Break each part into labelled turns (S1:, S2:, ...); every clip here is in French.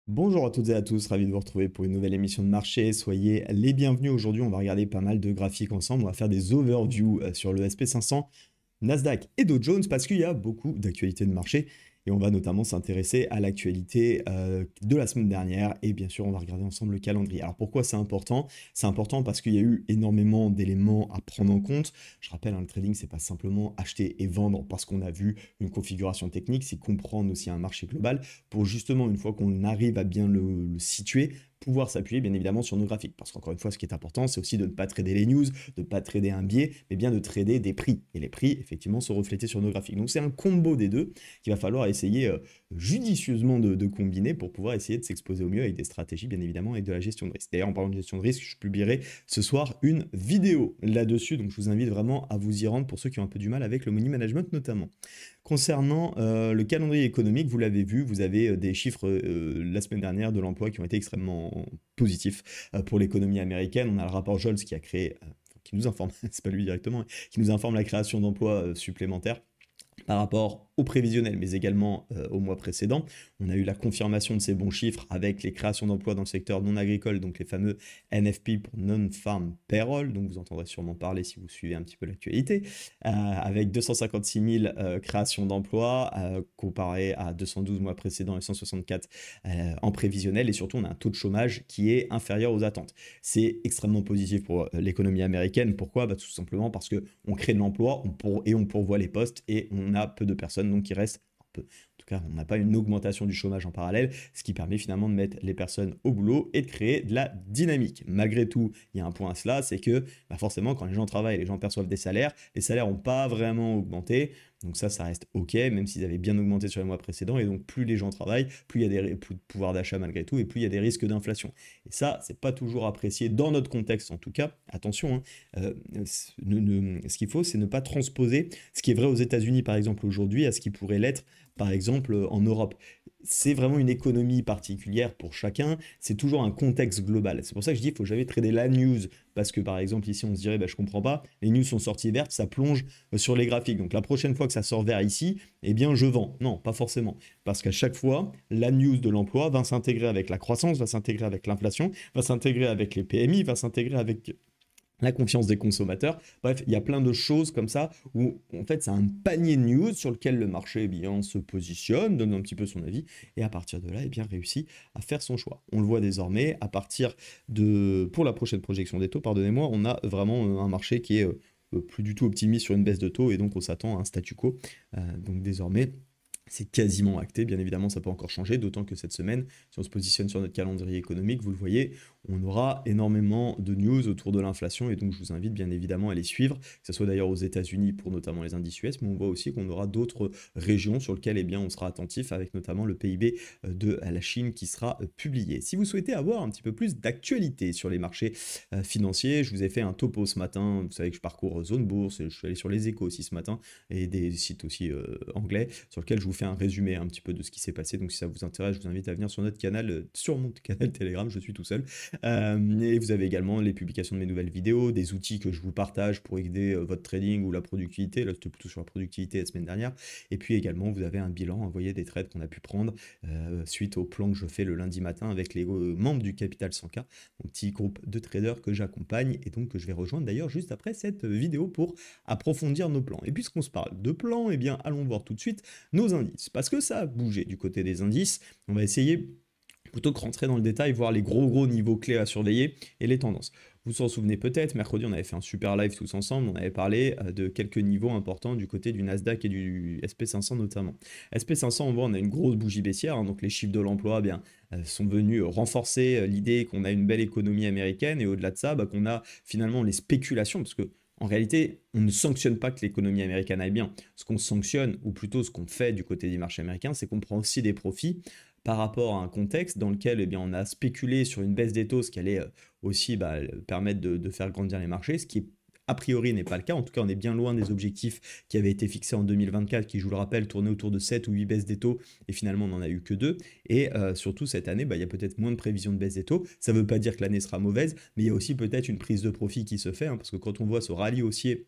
S1: Bonjour à toutes et à tous, ravi de vous retrouver pour une nouvelle émission de marché. Soyez les bienvenus. Aujourd'hui, on va regarder pas mal de graphiques ensemble. On va faire des overviews sur le SP 500, Nasdaq et Dow Jones parce qu'il y a beaucoup d'actualités de marché et on va notamment s'intéresser à l'actualité de la semaine dernière et bien sûr on va regarder ensemble le calendrier. Alors pourquoi c'est important? C'est important parce qu'il y a eu énormément d'éléments à prendre en compte. Je rappelle, le trading c'est pas simplement acheter et vendre parce qu'on a vu une configuration technique, c'est comprendre aussi un marché global pour justement une fois qu'on arrive à bien le situer, pouvoir s'appuyer bien évidemment sur nos graphiques. Parce qu'encore une fois, ce qui est important, c'est aussi de ne pas trader les news, de ne pas trader un biais, mais bien de trader des prix. Et les prix, effectivement, sont reflétés sur nos graphiques. Donc c'est un combo des deux qu'il va falloir essayer judicieusement de combiner pour pouvoir essayer de s'exposer au mieux avec des stratégies, bien évidemment, et de la gestion de risque. D'ailleurs, en parlant de gestion de risque, je publierai ce soir une vidéo là-dessus. Donc je vous invite vraiment à vous y rendre pour ceux qui ont un peu du mal avec le money management notamment. Concernant le calendrier économique, vous l'avez vu, vous avez des chiffres la semaine dernière de l'emploi qui ont été extrêmement positifs pour l'économie américaine. On a le rapport Jolts qui a créé, qui nous informe, c'est pas lui directement, hein, qui nous informe la création d'emplois supplémentaires par rapport au prévisionnel, mais également au mois précédent. On a eu la confirmation de ces bons chiffres avec les créations d'emplois dans le secteur non agricole, donc les fameux NFP pour Non-Farm Payroll, donc vous entendrez sûrement parler si vous suivez un petit peu l'actualité, avec 256 000 créations d'emplois comparé à 212 mois précédents et 164 en prévisionnel, et surtout on a un taux de chômage qui est inférieur aux attentes. C'est extrêmement positif pour l'économie américaine. Pourquoi? Tout simplement parce qu'on crée de l'emploi et on pourvoit les postes et on a peu de personnes donc qui restent peu. En tout cas, on n'a pas une augmentation du chômage en parallèle, ce qui permet finalement de mettre les personnes au boulot et de créer de la dynamique. Malgré tout, il y a un point à cela, c'est que forcément, quand les gens travaillent, les gens perçoivent des salaires, les salaires n'ont pas vraiment augmenté. Donc ça reste OK, même s'ils avaient bien augmenté sur les mois précédents. Et donc, plus les gens travaillent, plus il y a plus de pouvoir d'achat malgré tout, et plus il y a des risques d'inflation. Et ça, c'est pas toujours apprécié dans notre contexte, en tout cas. Attention, hein, ce qu'il faut, c'est ne pas transposer ce qui est vrai aux États-Unis, par exemple, aujourd'hui, à ce qui pourrait l'être, par exemple, en Europe. C'est vraiment une économie particulière pour chacun, c'est toujours un contexte global. C'est pour ça que je dis qu'il faut jamais trader la news, parce que par exemple ici on se dirait je comprends pas, les news sont sorties vertes, ça plonge sur les graphiques. Donc la prochaine fois que ça sort vert ici, eh bien je vends. Non, pas forcément. Parce qu'à chaque fois, la news de l'emploi va s'intégrer avec la croissance, va s'intégrer avec l'inflation, va s'intégrer avec les PMI, va s'intégrer avec la confiance des consommateurs. Bref, il y a plein de choses comme ça où en fait c'est un panier de news sur lequel le marché bien se positionne, donne un petit peu son avis et à partir de là bien réussit à faire son choix. On le voit désormais à partir de pour la prochaine projection des taux, pardonnez-moi, on a vraiment un marché qui est plus du tout optimiste sur une baisse de taux et donc on s'attend à un statu quo. Donc désormais c'est quasiment acté, bien évidemment ça peut encore changer, d'autant que cette semaine, si on se positionne sur notre calendrier économique, vous le voyez, on aura énormément de news autour de l'inflation et donc je vous invite bien évidemment à les suivre, que ce soit d'ailleurs aux États-Unis pour notamment les indices US, mais on voit aussi qu'on aura d'autres régions sur lesquelles on sera attentif, avec notamment le PIB de la Chine qui sera publié. Si vous souhaitez avoir un petit peu plus d'actualité sur les marchés financiers, je vous ai fait un topo ce matin, vous savez que je parcours Zone Bourse, je suis allé sur les échos aussi ce matin, et des sites aussi anglais, sur lesquels je vous fais un résumé un petit peu de ce qui s'est passé. Donc si ça vous intéresse, je vous invite à venir sur notre canal, sur mon canal Telegram, je suis tout seul. Et vous avez également les publications de mes nouvelles vidéos, des outils que je vous partage pour aider votre trading ou la productivité. Là, c'était plutôt sur la productivité la semaine dernière. Et puis également, vous avez un bilan envoyé des trades qu'on a pu prendre suite au plan que je fais le lundi matin avec les membres du Capital 100K, mon petit groupe de traders que j'accompagne et donc que je vais rejoindre d'ailleurs juste après cette vidéo pour approfondir nos plans. Et puisqu'on se parle de plans, eh bien allons voir tout de suite nos indices. Parce que ça a bougé du côté des indices, on va essayer plutôt que rentrer dans le détail, voir les gros niveaux clés à surveiller et les tendances. Vous vous en souvenez peut-être, mercredi on avait fait un super live tous ensemble, on avait parlé de quelques niveaux importants du côté du Nasdaq et du SP 500 notamment. SP 500, on voit, on a une grosse bougie baissière, hein, donc les chiffres de l'emploi sont venus renforcer l'idée qu'on a une belle économie américaine et au-delà de ça, qu'on a finalement les spéculations, parce que en réalité, on ne sanctionne pas que l'économie américaine aille bien. Ce qu'on sanctionne, ou plutôt ce qu'on fait du côté du marché américain, c'est qu'on prend aussi des profits par rapport à un contexte dans lequel on a spéculé sur une baisse des taux, ce qui allait aussi permettre de faire grandir les marchés, ce qui a priori n'est pas le cas. En tout cas, on est bien loin des objectifs qui avaient été fixés en 2024, qui, je vous le rappelle, tournaient autour de 7 ou 8 baisses des taux, et finalement, on n'en a eu que 2. Et surtout, cette année, il y a peut-être moins de prévisions de baisse des taux. Ça ne veut pas dire que l'année sera mauvaise, mais il y a aussi peut-être une prise de profit qui se fait, hein, parce que quand on voit ce rallye haussier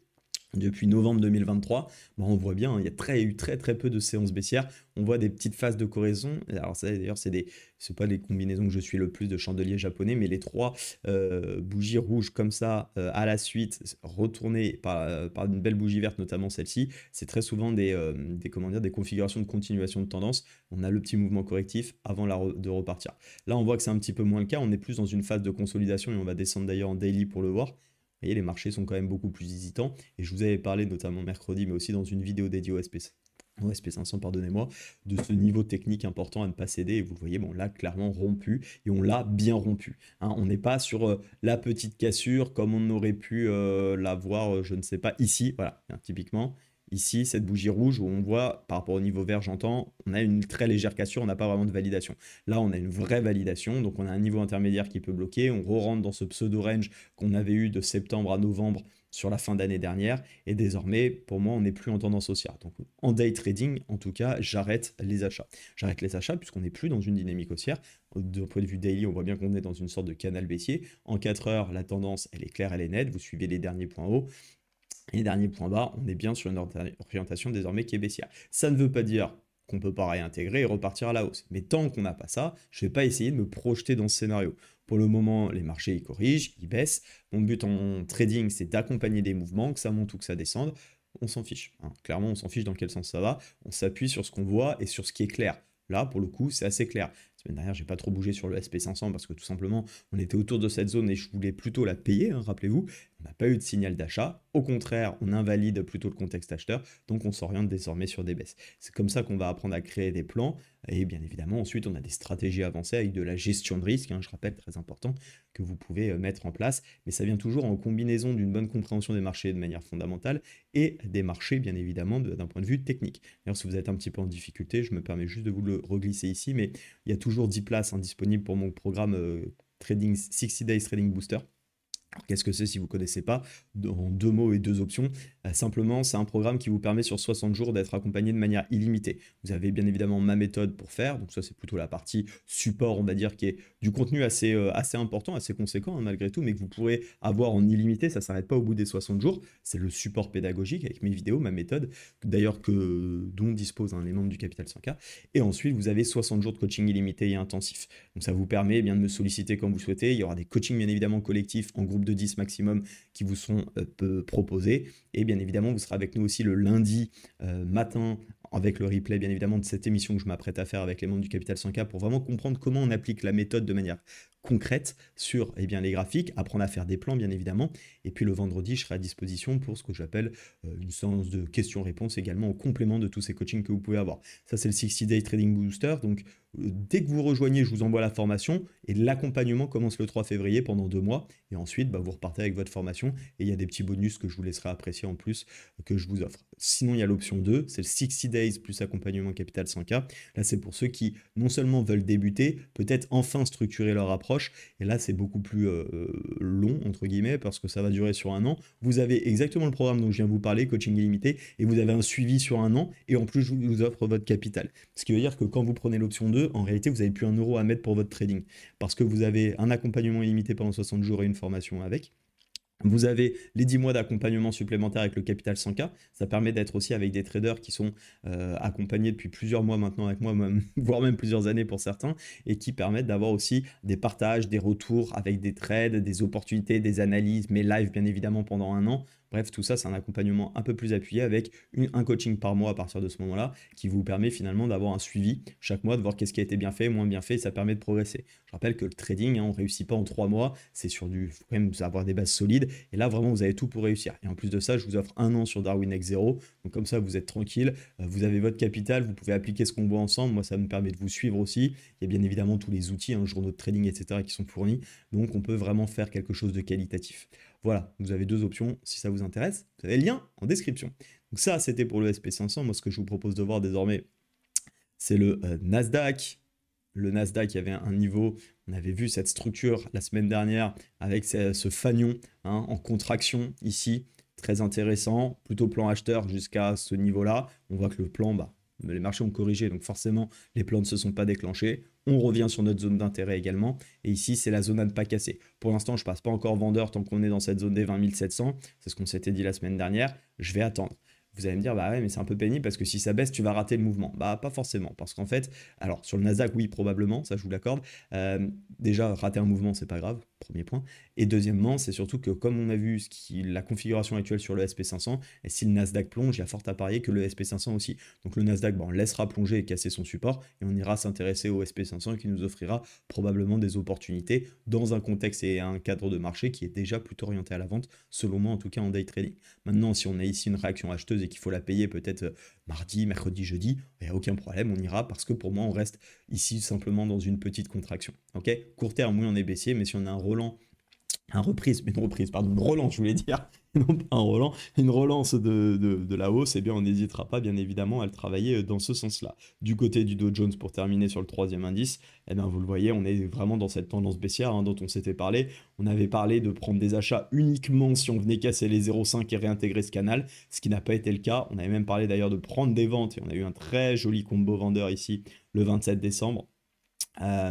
S1: depuis novembre 2023, bah, on voit bien, hein, il y a eu très très peu de séances baissières. On voit des petites phases de correction. Alors ça d'ailleurs, c'est pas les combinaisons que je suis le plus de chandeliers japonais, mais les trois bougies rouges comme ça à la suite, retournées par une belle bougie verte, notamment celle-ci, c'est très souvent comment dire, des configurations de continuation de tendance. On a le petit mouvement correctif avant de repartir. Là, on voit que c'est un petit peu moins le cas. On est plus dans une phase de consolidation et on va descendre d'ailleurs en daily pour le voir. Vous voyez, les marchés sont quand même beaucoup plus hésitants. Et je vous avais parlé notamment mercredi, mais aussi dans une vidéo dédiée au SP500, pardonnez-moi, de ce niveau technique important à ne pas céder. Et vous le voyez, bon, là, clairement rompu, et on l'a bien rompu. Hein, on n'est pas sur la petite cassure comme on aurait pu l'avoir, je ne sais pas, ici. Voilà, hein, typiquement. Ici, cette bougie rouge où on voit, par rapport au niveau vert, j'entends, on a une très légère cassure, on n'a pas vraiment de validation. Là, on a une vraie validation, donc on a un niveau intermédiaire qui peut bloquer, on re-rentre dans ce pseudo-range qu'on avait eu de septembre à novembre sur la fin d'année dernière, et désormais, pour moi, on n'est plus en tendance haussière. Donc en day trading, en tout cas, j'arrête les achats. J'arrête les achats puisqu'on n'est plus dans une dynamique haussière. D'un point de vue daily, on voit bien qu'on est dans une sorte de canal baissier. En 4 heures, la tendance, elle est claire, elle est nette. Vous suivez les derniers points hauts. Et dernier point bas, on est bien sur une orientation désormais qui est baissière. Ça ne veut pas dire qu'on ne peut pas réintégrer et repartir à la hausse. Mais tant qu'on n'a pas ça, je ne vais pas essayer de me projeter dans ce scénario. Pour le moment, les marchés ils corrigent, ils baissent. Mon but en trading, c'est d'accompagner des mouvements, que ça monte ou que ça descende. On s'en fiche. Hein. Clairement, on s'en fiche dans quel sens ça va. On s'appuie sur ce qu'on voit et sur ce qui est clair. Là, pour le coup, c'est assez clair. La semaine dernière, j'ai pas trop bougé sur le SP500 parce que tout simplement, on était autour de cette zone et je voulais plutôt la payer, hein, rappelez-vous. On n'a pas eu de signal d'achat. Au contraire, on invalide plutôt le contexte acheteur, donc on s'oriente désormais sur des baisses. C'est comme ça qu'on va apprendre à créer des plans. Et bien évidemment, ensuite, on a des stratégies avancées avec de la gestion de risque, hein, je rappelle, très important, que vous pouvez mettre en place. Mais ça vient toujours en combinaison d'une bonne compréhension des marchés de manière fondamentale et des marchés, bien évidemment, d'un point de vue technique. D'ailleurs, si vous êtes un petit peu en difficulté, je me permets juste de vous le reglisser ici, mais il y a toujours 10 places hein, disponibles pour mon programme Trading 60 Days Trading Booster. Qu'est-ce que c'est si vous ne connaissez pas? En 2 mots et 2 options. Simplement, c'est un programme qui vous permet sur 60 jours d'être accompagné de manière illimitée. Vous avez bien évidemment ma méthode pour faire, donc ça c'est plutôt la partie support, on va dire, qui est du contenu assez important, assez conséquent hein, malgré tout, mais que vous pourrez avoir en illimité, ça ne s'arrête pas au bout des 60 jours. C'est le support pédagogique avec mes vidéos, ma méthode, d'ailleurs dont disposent hein, les membres du Capital 100K. Et ensuite, vous avez 60 jours de coaching illimité et intensif. Donc ça vous permet bien de me solliciter comme vous souhaitez. Il y aura des coachings bien évidemment collectifs en groupe de 10 maximum qui vous sont proposés. Et bien évidemment, vous serez avec nous aussi le lundi matin avec le replay bien évidemment de cette émission que je m'apprête à faire avec les membres du Capital 100K pour vraiment comprendre comment on applique la méthode de manière concrète sur les graphiques, apprendre à faire des plans bien évidemment. Et puis le vendredi, je serai à disposition pour ce que j'appelle une séance de questions-réponses également au complément de tous ces coachings que vous pouvez avoir. Ça, c'est le 60 Day Trading Booster. Donc, dès que vous rejoignez, je vous envoie la formation et l'accompagnement commence le 3 février pendant 2 mois. Et ensuite, vous repartez avec votre formation et il y a des petits bonus que je vous laisserai apprécier en plus que je vous offre. Sinon, il y a l'option 2, c'est le 60 Days plus accompagnement Capital 100K. Là, c'est pour ceux qui non seulement veulent débuter, peut-être enfin structurer leur approche. Et là, c'est beaucoup plus long, entre guillemets, parce que ça va durer sur 1 an. Vous avez exactement le programme dont je viens de vous parler, coaching illimité, et vous avez un suivi sur 1 an, et en plus, je vous offre votre capital. Ce qui veut dire que quand vous prenez l'option 2, en réalité, vous n'avez plus 1 € à mettre pour votre trading, parce que vous avez un accompagnement illimité pendant 60 jours et une formation avec. Vous avez les 10 mois d'accompagnement supplémentaire avec le Capital 100K. Ça permet d'être aussi avec des traders qui sont accompagnés depuis plusieurs mois maintenant avec moi, voire même plusieurs années pour certains, et qui permettent d'avoir aussi des partages, des retours avec des trades, des opportunités, des analyses, mes lives bien évidemment pendant 1 an. Bref, tout ça, c'est un accompagnement un peu plus appuyé avec un coaching par mois à partir de ce moment-là qui vous permet finalement d'avoir un suivi chaque mois, de voir qu'est-ce qui a été bien fait, moins bien fait, et ça permet de progresser. Je rappelle que le trading, hein, on ne réussit pas en 3 mois, c'est faut quand même avoir des bases solides, et là vraiment vous avez tout pour réussir. Et en plus de ça, je vous offre 1 an sur Darwin X0, donc comme ça vous êtes tranquille, vous avez votre capital, vous pouvez appliquer ce qu'on voit ensemble, moi ça me permet de vous suivre aussi, il y a bien évidemment tous les outils, hein, journaux de trading, etc. qui sont fournis, donc on peut vraiment faire quelque chose de qualitatif. Voilà, vous avez 2 options si ça vous intéresse. Vous avez le lien en description. Donc ça, c'était pour le SP500. Moi, ce que je vous propose de voir désormais, c'est le Nasdaq. Le Nasdaq, il y avait un niveau, on avait vu cette structure la semaine dernière avec ce fanion hein, en contraction ici. Très intéressant, plutôt plan acheteur jusqu'à ce niveau-là. On voit que le plan, les marchés ont corrigé, donc forcément, les plans ne se sont pas déclenchés. On revient sur notre zone d'intérêt également. Et ici, c'est la zone à ne pas casser. Pour l'instant, je ne passe pas encore vendeur tant qu'on est dans cette zone des 20 700. C'est ce qu'on s'était dit la semaine dernière. Je vais attendre. Vous allez me dire, bah ouais, mais c'est un peu pénible parce que si ça baisse, tu vas rater le mouvement. Bah, pas forcément. Parce qu'en fait, alors sur le Nasdaq, oui, probablement, ça je vous l'accorde. Déjà, rater un mouvement, c'est pas grave, premier point. Et deuxièmement, c'est surtout que comme on a vu la configuration actuelle sur le SP500, et si le Nasdaq plonge, il y a fort à parier que le SP500 aussi. Donc le Nasdaq, bah, on laissera plonger et casser son support et on ira s'intéresser au SP500 qui nous offrira probablement des opportunités dans un contexte et un cadre de marché qui est déjà plutôt orienté à la vente, selon moi en tout cas en day trading. Maintenant, si on a ici une réaction acheteuse et qu'il faut la payer peut-être mardi, mercredi, jeudi, il n'y a aucun problème, on ira parce que pour moi, on reste ici simplement dans une petite contraction. Ok, court terme, oui, on est baissier, mais si on a une relance, je voulais dire, non pas un Roland, une relance de la hausse, eh bien on n'hésitera pas bien évidemment à le travailler dans ce sens-là. Du côté du Dow Jones, pour terminer sur le troisième indice, eh bien vous le voyez, on est vraiment dans cette tendance baissière dont on s'était parlé. On avait parlé de prendre des achats uniquement si on venait casser les 0,5 et réintégrer ce canal, ce qui n'a pas été le cas. On avait même parlé d'ailleurs de prendre des ventes et on a eu un très joli combo vendeur ici le 27 décembre.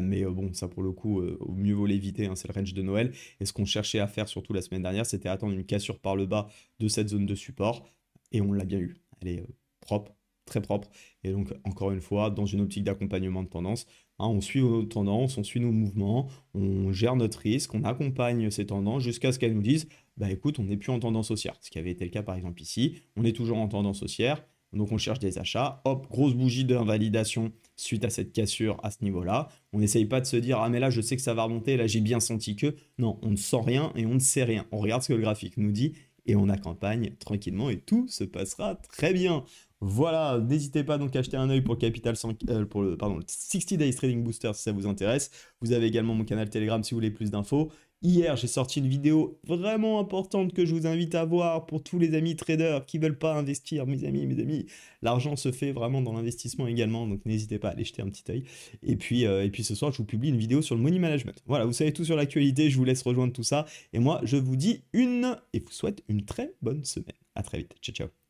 S1: Mais bon, ça pour le coup, au mieux vaut l'éviter, c'est le range de Noël. Et ce qu'on cherchait à faire surtout la semaine dernière, c'était attendre une cassure par le bas de cette zone de support. Et on l'a bien eu. Elle est propre, très propre. Et donc, encore une fois, dans une optique d'accompagnement de tendance, on suit nos tendances, on suit nos mouvements, on gère notre risque, on accompagne ces tendances jusqu'à ce qu'elles nous disent, bah écoute, on n'est plus en tendance haussière. Ce qui avait été le cas par exemple ici. On est toujours en tendance haussière. Donc on cherche des achats, hop, grosse bougie d'invalidation suite à cette cassure à ce niveau-là. On n'essaye pas de se dire, ah mais là je sais que ça va remonter, là j'ai bien senti que. Non, on ne sent rien et on ne sait rien. On regarde ce que le graphique nous dit et on accompagne tranquillement et tout se passera très bien. Voilà, n'hésitez pas donc à acheter un œil pour le Capital 100, pour le 60 Days Trading Booster si ça vous intéresse. Vous avez également mon canal Telegram si vous voulez plus d'infos. Hier, j'ai sorti une vidéo vraiment importante que je vous invite à voir pour tous les amis traders qui ne veulent pas investir. Mes amis, l'argent se fait vraiment dans l'investissement également, donc n'hésitez pas à aller jeter un petit œil. Et puis ce soir, je vous publie une vidéo sur le money management. Voilà, vous savez tout sur l'actualité, je vous laisse rejoindre tout ça. Et moi, je vous dis et vous souhaite une très bonne semaine. À très vite. Ciao, ciao.